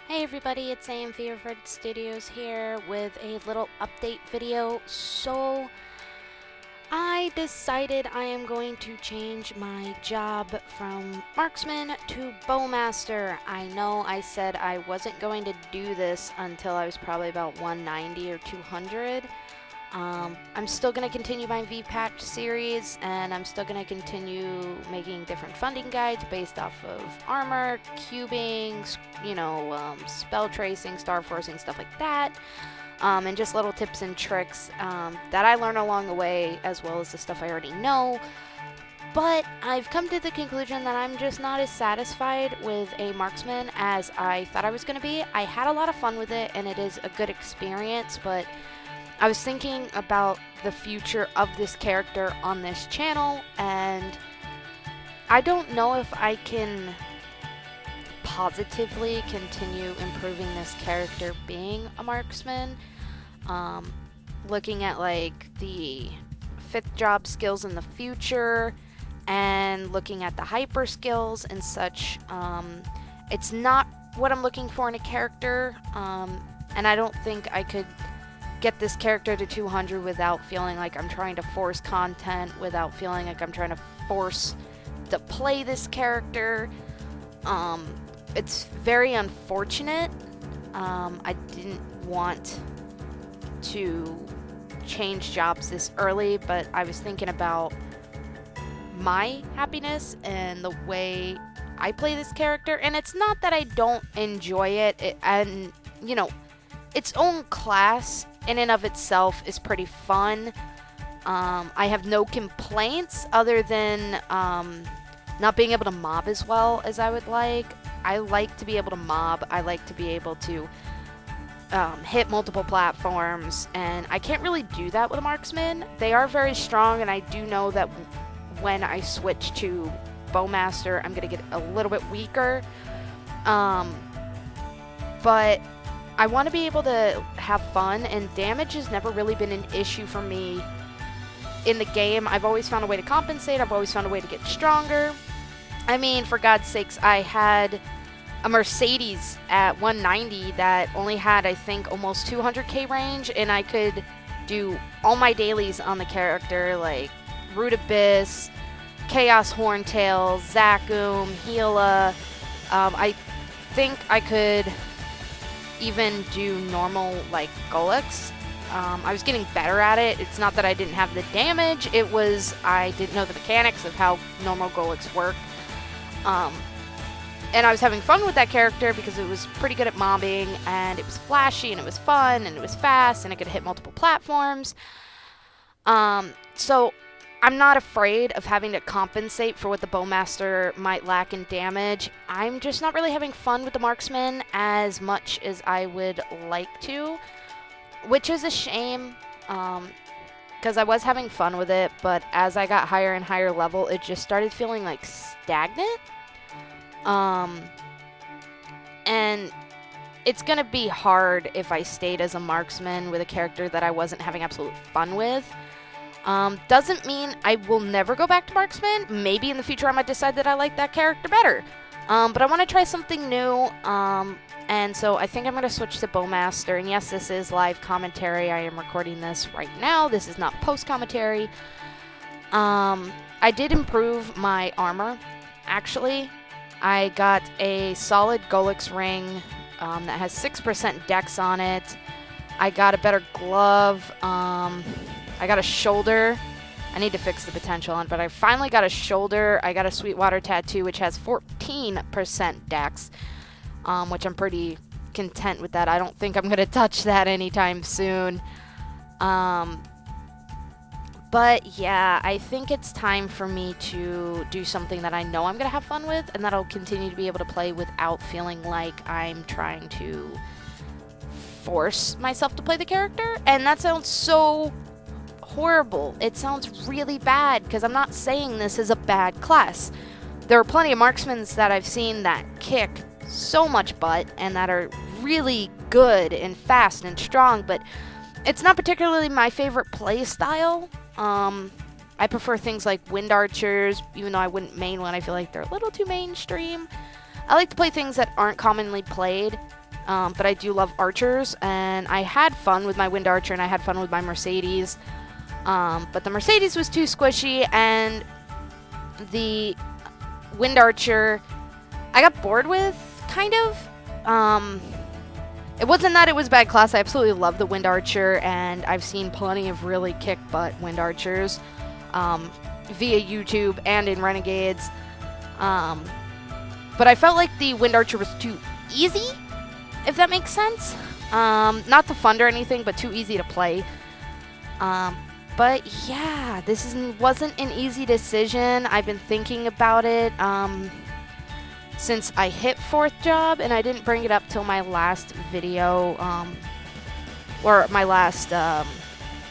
Hey everybody, it's AM Feverford Studios here with a little update video. So, I decided I am going to change my job from Marksman to BowMaster. I know I said I wasn't going to do this until I was probably about 190 or 200. I'm still going to continue my V-Patch series, and I'm still going to continue making different funding guides based off of armor, cubing, spell tracing, star forcing, stuff like that, and just little tips and tricks that I learn along the way, as well as the stuff I already know. But I've come to the conclusion that I'm just not as satisfied with a marksman as I thought I was going to be. I had a lot of fun with it, and it is a good experience, but I was thinking about the future of this character on this channel, and I don't know if I can positively continue improving this character being a marksman. Looking at like the 5th job skills in the future and looking at the hyper skills and such, it's not what I'm looking for in a character, and I don't think I could get this character to 200 without feeling like I'm trying to force content, without feeling like I'm trying to force to play this character. It's very unfortunate. I didn't want to change jobs this early, but I was thinking about my happiness and the way I play this character, and it's not that I don't enjoy it, and its own class in and of itself is pretty fun. I have no complaints other than not being able to mob as well as I would like. I like to be able to mob. I like to be able to hit multiple platforms, and I can't really do that with a marksman. They are very strong, and I do know that when I switch to BowMaster, I'm going to get a little bit weaker. But I want to be able to have fun, and damage has never really been an issue for me in the game. I've always found a way to compensate. I've always found a way to get stronger. I mean, for God's sakes, I had a Mercedes at 190 that only had, I think, almost 200k range, and I could do all my dailies on the character, like Root Abyss, Chaos Horntail, Zakum, Gila. I think I could even do normal like Golux. I was getting better at it. It's not that I didn't have the damage, it was I didn't know the mechanics of how normal Golux work. And I was having fun with that character because it was pretty good at mobbing, and it was flashy, and it was fun, and it was fast, and it could hit multiple platforms. So I'm not afraid of having to compensate for what the BowMaster might lack in damage. I'm just not really having fun with the marksman as much as I would like to, which is a shame, because I was having fun with it, but as I got higher and higher level, it just started feeling like stagnant. And it's gonna be hard if I stayed as a marksman with a character that I wasn't having absolute fun with. Doesn't mean I will never go back to marksman. Maybe in the future I might decide that I like that character better. But I want to try something new. And so I think I'm going to switch to BowMaster. And yes, this is live commentary. I am recording this right now. This is not post-commentary. I did improve my armor, actually. I got a solid Golux ring that has 6% dex on it. I got a better glove. I got a shoulder. I need to fix the potential on, but I finally got a shoulder. I got a Sweetwater tattoo, which has 14% dex, which I'm pretty content with that. I don't think I'm going to touch that anytime soon. But yeah, I think it's time for me to do something that I know I'm going to have fun with, and that I'll continue to be able to play without feeling like I'm trying to force myself to play the character. And that sounds so horrible. It sounds really bad, because I'm not saying this is a bad class. There are plenty of marksmans that I've seen that kick so much butt and that are really good and fast and strong, but it's not particularly my favorite play style. I prefer things like wind archers, even though I wouldn't main one. I feel like they're a little too mainstream. I like to play things that aren't commonly played, but I do love archers, and I had fun with my Wind Archer and I had fun with my Mercedes. But the Mercedes was too squishy, and the Wind Archer I got bored with, kind of. It wasn't that it was bad class. I absolutely love the Wind Archer, and I've seen plenty of really kick-butt Wind Archers via YouTube and in Renegades. But I felt like the Wind Archer was too easy, if that makes sense. Not to fund or anything, but too easy to play. But yeah, wasn't an easy decision. I've been thinking about it since I hit 4th job, and I didn't bring it up till my last video, or my last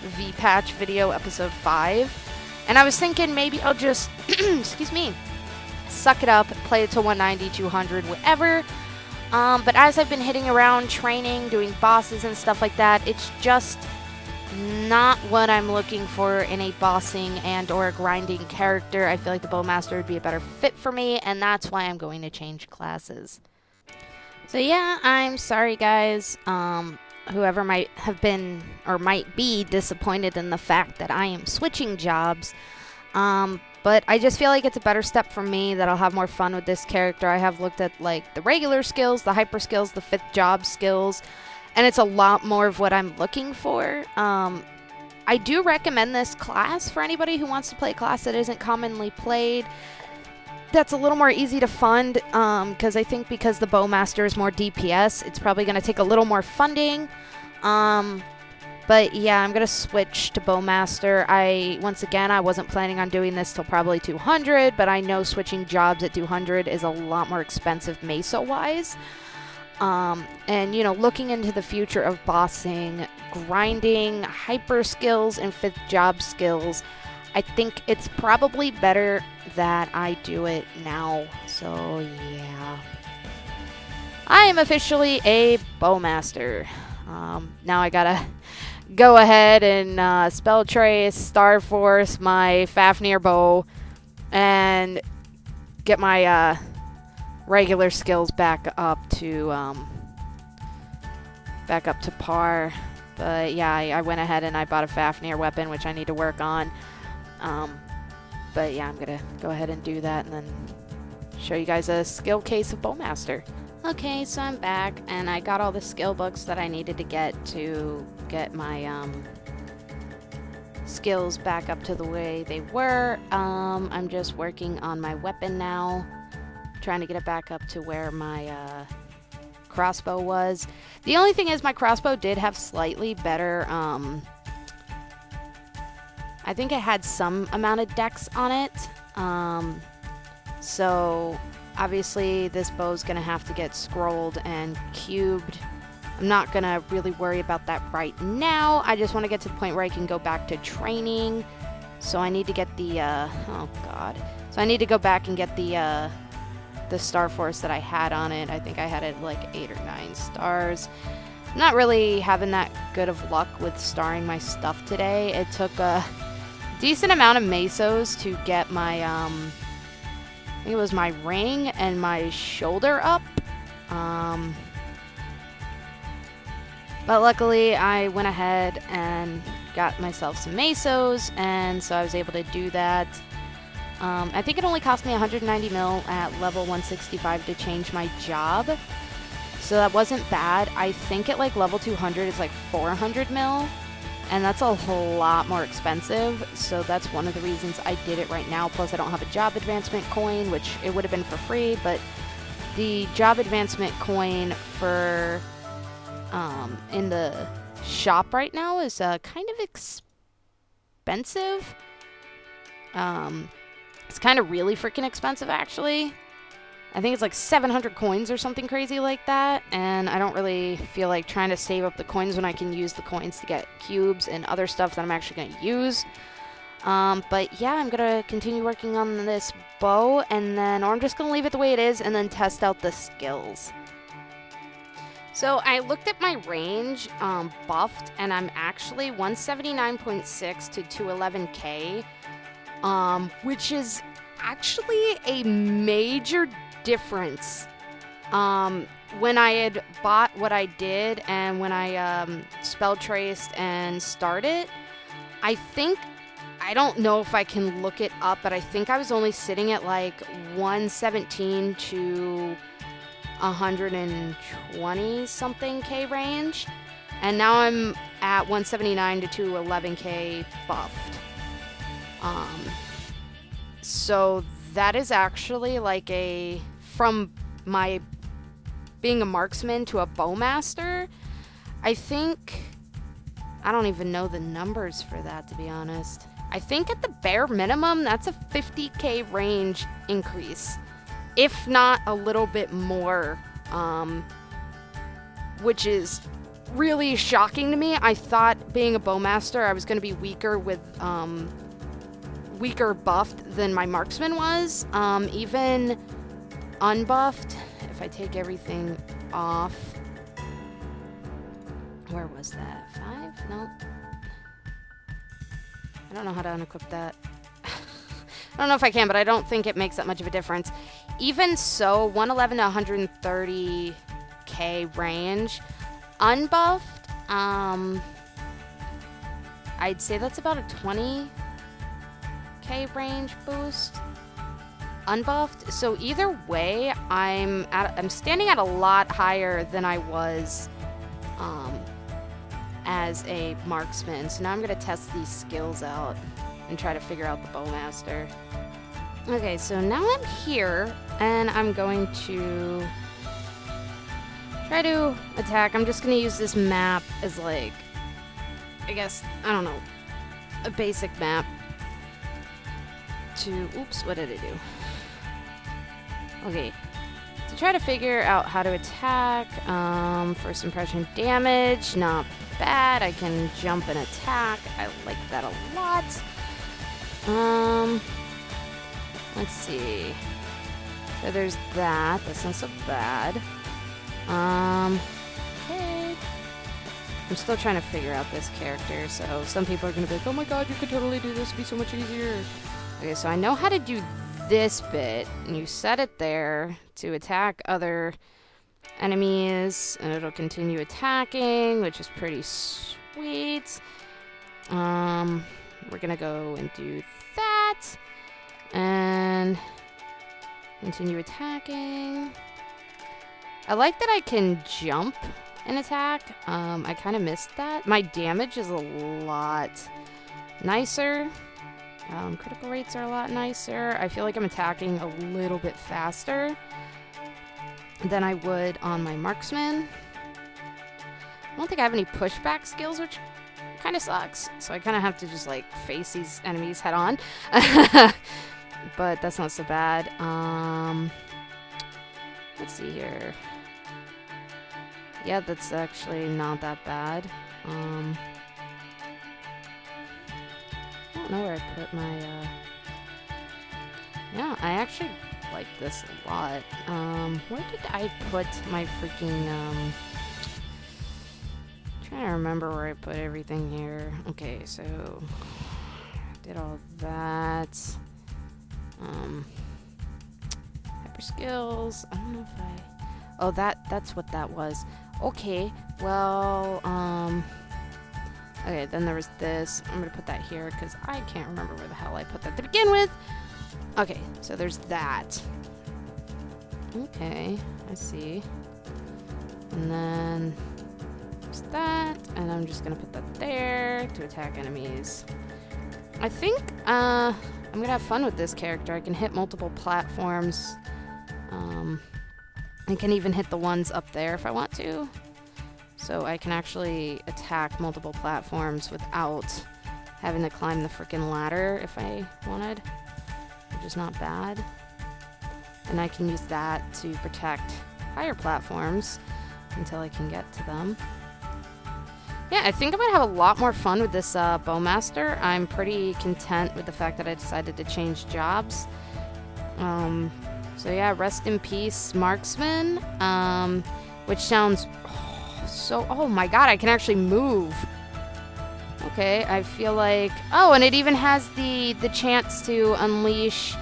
V-Patch video, episode 5. And I was thinking maybe I'll just, excuse me, suck it up, play it to 190, 200, whatever. But as I've been hitting around, training, doing bosses and stuff like that, it's just not what I'm looking for in a bossing and or grinding character. I feel like the BowMaster would be a better fit for me, and that's why I'm going to change classes. So yeah, I'm sorry guys, whoever might have been or might be disappointed in the fact that I am switching jobs. But I just feel like it's a better step for me, that I'll have more fun with this character. I have looked at like the regular skills, the hyper skills, the 5th job skills, and it's a lot more of what I'm looking for. I do recommend this class for anybody who wants to play a class that isn't commonly played, that's a little more easy to fund, because I think because the BowMaster is more DPS, it's probably going to take a little more funding. But yeah, I'm going to switch to BowMaster. Once again, I wasn't planning on doing this till probably 200, but I know switching jobs at 200 is a lot more expensive meso-wise. And, you know, looking into the future of bossing, grinding, hyper skills, and 5th job skills, I think it's probably better that I do it now. So, yeah. I am officially a BowMaster. Now I gotta go ahead and spell trace, Star Force my Fafnir bow, and get my regular skills back up to par. But yeah, I went ahead and I bought a Fafnir weapon, which I need to work on. But yeah, I'm gonna go ahead and do that and then show you guys a skill case of BowMaster. Okay, so I'm back and I got all the skill books that I needed to get my skills back up to the way they were. I'm just working on my weapon now, trying to get it back up to where my crossbow was. The only thing is my crossbow did have slightly better, I think it had some amount of dex on it. So obviously this bow's gonna have to get scrolled and cubed. I'm not gonna really worry about that right now. I just want to get to the point where I can go back to training. So I need to get the oh god. So I need to go back and get the Star Force that I had on it. I think I had it like 8 or 9 stars. I'm not really having that good of luck with starring my stuff today. It took a decent amount of mesos to get my I think it was my ring and my shoulder up. But luckily I went ahead and got myself some mesos, and so I was able to do that. I think it only cost me 190 mil at level 165 to change my job, so that wasn't bad. I think at like level 200 it's like 400 mil, and that's a whole lot more expensive, so that's one of the reasons I did it right now. Plus I don't have a job advancement coin, which it would have been for free, but the job advancement coin for in the shop right now is kind of expensive. It's kind of really freaking expensive, actually. I think it's like 700 coins or something crazy like that, and I don't really feel like trying to save up the coins when I can use the coins to get cubes and other stuff that I'm actually going to use. But yeah, I'm going to continue working on this bow, and then, or I'm just going to leave it the way it is and then test out the skills. So I looked at my range buffed, and I'm actually 179.6 to 211k, which is actually a major difference When I had bought what I did and when I spell traced and started, I think, I don't know if I can look it up, but I think I was only sitting at like 117 to 120 something K range. And now I'm at 179 to 211K buffed. So that is actually like from my being a marksman to a BowMaster. I think, I don't even know the numbers for that, to be honest. I think at the bare minimum, that's a 50K range increase, if not a little bit more, which is really shocking to me. I thought being a BowMaster, I was going to be weaker with weaker buffed than my marksman was. Even unbuffed, if I take everything off, where was that? 5? No. I don't know how to unequip that. I don't know if I can, but I don't think it makes that much of a difference. Even so, 111 to 130K range. Unbuffed, I'd say that's about a 20K range boost. Unbuffed, so either way, I'm standing at a lot higher than I was as a marksman. So now I'm gonna test these skills out and try to figure out the BowMaster. Okay, so now I'm here and I'm going to try to attack. I'm just gonna use this map as like, I guess, I don't know, a basic map to, oops, what did it do? Okay, to try to figure out how to attack. First impression damage, not bad. I can jump and attack. I like that a lot. Let's see. So there's that. That's not so bad. Okay. I'm still trying to figure out this character, so some people are gonna be like, oh my god, you could totally do this, it'd be so much easier. Okay, so I know how to do this bit, and you set it there to attack other enemies, and it'll continue attacking, which is pretty sweet. We're gonna go and do that, and continue attacking. I like that I can jump and attack. I kind of missed that. My damage is a lot nicer. Critical rates are a lot nicer. I feel like I'm attacking a little bit faster than I would on my marksman. I don't think I have any pushback skills, which kind of sucks. So I kind of have to just like face these enemies head on. But that's not so bad. Let's see here. Yeah, that's actually not that bad. I don't know where I put my, yeah, I actually like this a lot. Where did I put my freaking, trying to remember where I put everything here. Okay, so, did all that. Hyper skills, I don't know if I, oh, that's what that was. Okay, well, okay, then there was this. I'm gonna put that here because I can't remember where the hell I put that to begin with. Okay, so there's that. Okay, I see. And then there's that, and I'm just gonna put that there to attack enemies. I think I'm gonna have fun with this character. I can hit multiple platforms. I can even hit the ones up there if I want to. So I can actually attack multiple platforms without having to climb the freaking ladder if I wanted, which is not bad. And I can use that to protect higher platforms until I can get to them. Yeah, I think I'm gonna have a lot more fun with this BowMaster. I'm pretty content with the fact that I decided to change jobs. So yeah, rest in peace, Marksman. Which sounds so, oh my god, I can actually move. Okay, I feel like, oh, and it even has the chance to unleash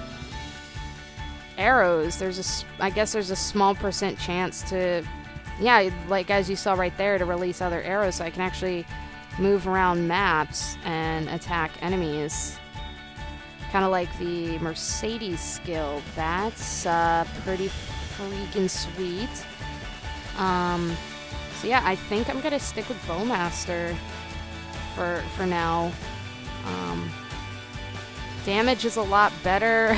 arrows, I guess there's a small percent chance to, yeah, like as you saw right there, to release other arrows so I can actually move around maps and attack enemies. Kind of like the Mercedes skill. That's pretty freaking sweet. So yeah, I think I'm gonna stick with BowMaster for now. Damage is a lot better.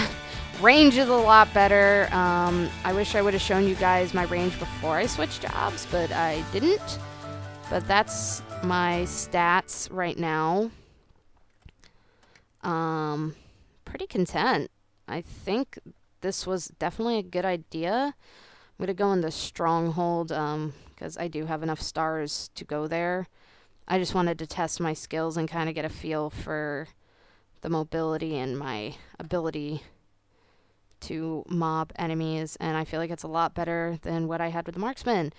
Range is a lot better. I wish I would have shown you guys my range before I switched jobs, but I didn't. But that's my stats right now. Pretty content. I think this was definitely a good idea. I'm gonna go in the stronghold, because I do have enough stars to go there. I just wanted to test my skills and kind of get a feel for the mobility and my ability to mob enemies, and I feel like it's a lot better than what I had with the Marksman.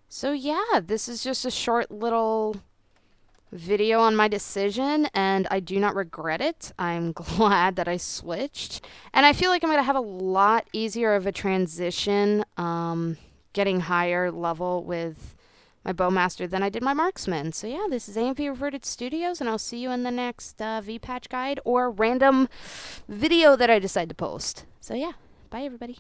So yeah, this is just a short little video on my decision, and I do not regret it. I'm glad that I switched, and I feel like I'm going to have a lot easier of a transition getting higher level with my BowMaster than I did my Marksman. So yeah, this is AMP Reverted Studios, and I'll see you in the next V-Patch guide or random video that I decide to post. So yeah, bye everybody.